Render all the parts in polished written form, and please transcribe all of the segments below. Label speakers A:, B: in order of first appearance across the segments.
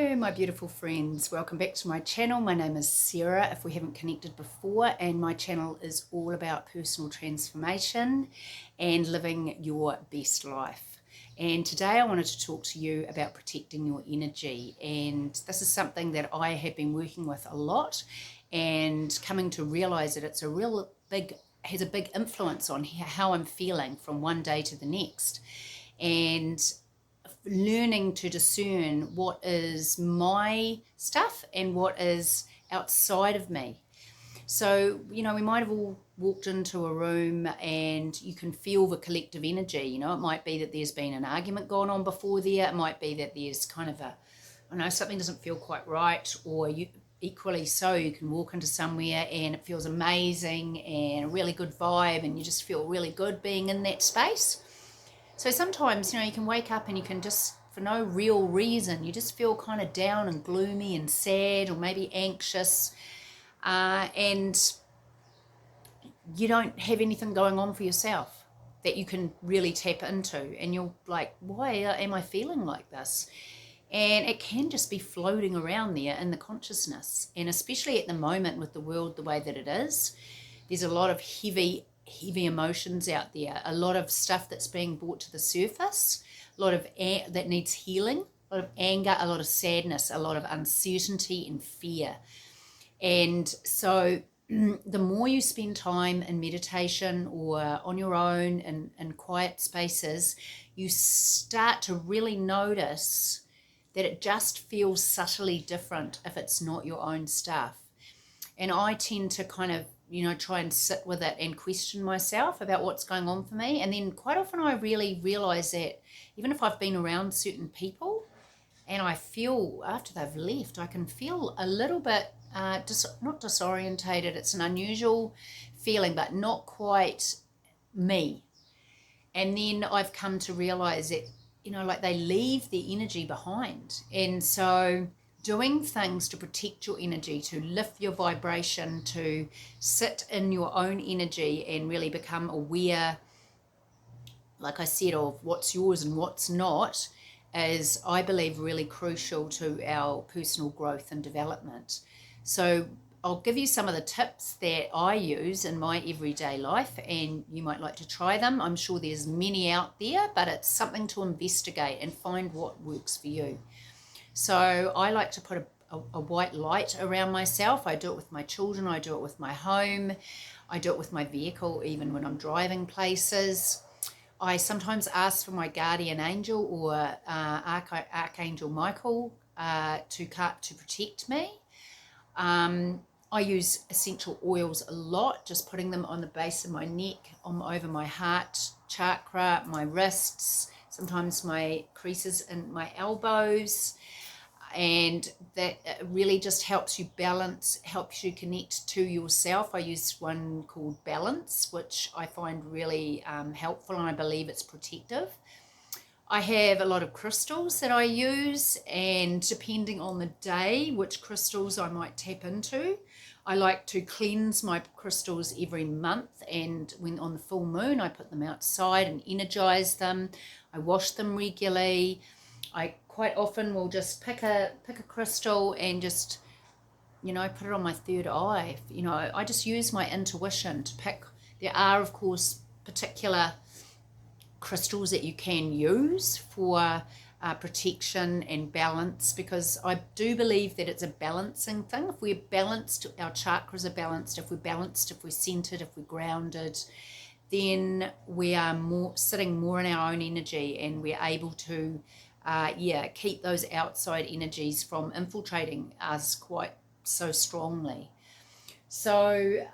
A: Hello my beautiful friends, welcome back to my channel. My name is Sarah if we haven't connected before, and my channel is all about personal transformation and living your best life. And today I wanted to talk to you about protecting your energy, and this is something that I have been working with a lot and coming to realize that it's has a big influence on how I'm feeling from one day to the next. And learning to discern what is my stuff and what is outside of me. So, we might have all walked into a room and you can feel the collective energy. It might be that there's been an argument going on before there. It might be that there's kind of something doesn't feel quite right, or equally so, you can walk into somewhere and it feels amazing and a really good vibe and you just feel really good being in that space. So sometimes, you can wake up and you can just, for no real reason, you just feel kind of down and gloomy and sad, or maybe anxious, and you don't have anything going on for yourself that you can really tap into. And you're like, why am I feeling like this? And it can just be floating around there in the consciousness. And especially at the moment with the world the way that it is, there's a lot of heavy emotions out there, a lot of stuff that's being brought to the surface, a lot of that needs healing, a lot of anger, a lot of sadness, a lot of uncertainty and fear. And so the more you spend time in meditation or on your own in quiet spaces, you start to really notice that it just feels subtly different if it's not your own stuff. And I tend to kind of try and sit with it and question myself about what's going on for me. And then quite often I really realize that even if I've been around certain people and I feel after they've left, I can feel a little bit not disorientated. It's an unusual feeling, but not quite me. And then I've come to realize that, like they leave their energy behind. And so doing things to protect your energy, to lift your vibration, to sit in your own energy and really become aware, like I said, of what's yours and what's not, is, I believe, really crucial to our personal growth and development. So I'll give you some of the tips that I use in my everyday life, and you might like to try them. I'm sure there's many out there, but it's something to investigate and find what works for you. So I like to put a white light around myself. I do it with my children. I do it with my home. I do it with my vehicle, even when I'm driving places. I sometimes ask for my guardian angel or Archangel Michael to protect me. I use essential oils a lot, just putting them on the base of my neck, over my heart chakra, my wrists, sometimes my creases in my elbows. And that really just helps you balance, helps you connect to yourself. I use one called Balance, which I find really helpful, and I believe it's protective. I have a lot of crystals that I use, and depending on the day, which crystals I might tap into. I like to cleanse my crystals every month, and when on the full moon, I put them outside and energize them. I wash them regularly. I quite often will just pick a crystal and just, put it on my third eye. I just use my intuition to pick. There are, of course, particular crystals that you can use for protection and balance, because I do believe that it's a balancing thing. If we're balanced, our chakras are balanced. If we're balanced, if we're centered, if we're grounded, then we are sitting more in our own energy, and we're able to keep those outside energies from infiltrating us quite so strongly. So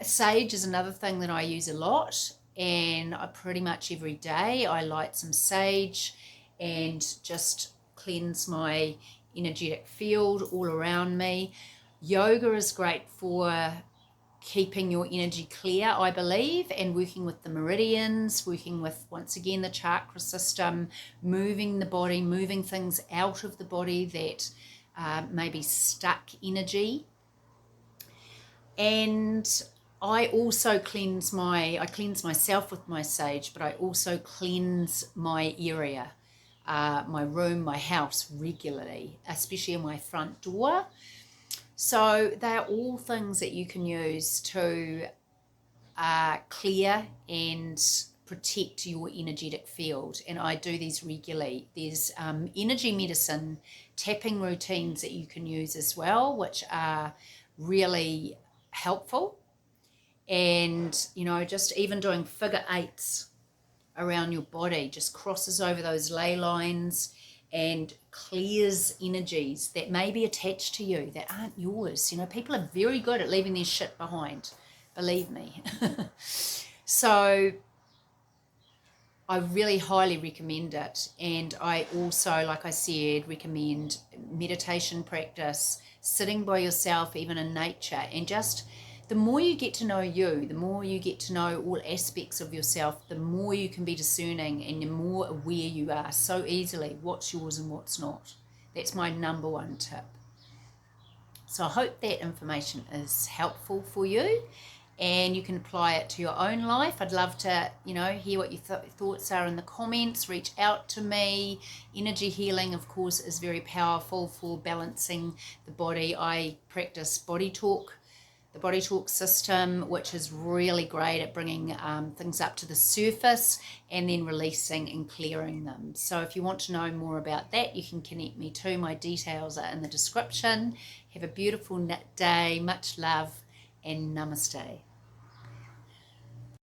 A: sage is another thing that I use a lot, and pretty much every day I light some sage and just cleanse my energetic field all around me. Yoga is great for keeping your energy clear, I believe, and working with the meridians, working with, once again, the chakra system, moving the body, moving things out of the body that may be stuck energy. And I also cleanse myself with my sage, but I also cleanse my area. my room, my house regularly, especially in my front door. So they are all things that you can use to clear and protect your energetic field. And I do these regularly. There's energy medicine tapping routines that you can use as well, which are really helpful. And, you know, just even doing figure eights around your body just crosses over those ley lines and clears energies that may be attached to you that aren't yours. You know, people are very good at leaving their shit behind, believe me. So I really highly recommend it. And I also, like I said, recommend meditation practice, sitting by yourself, even in nature, and just the more you get to know you, the more you get to know all aspects of yourself, the more you can be discerning and the more aware you are so easily what's yours and what's not. That's my number one tip. So I hope that information is helpful for you and you can apply it to your own life. I'd love to, you know, hear what your thoughts are in the comments. Reach out to me. Energy healing, of course, is very powerful for balancing the body. I practice Bodytalk, the Bodytalk system, which is really great at bringing things up to the surface and then releasing and clearing them. So if you want to know more about that, you can connect me too. My details are in the description. Have a beautiful day. Much love and namaste.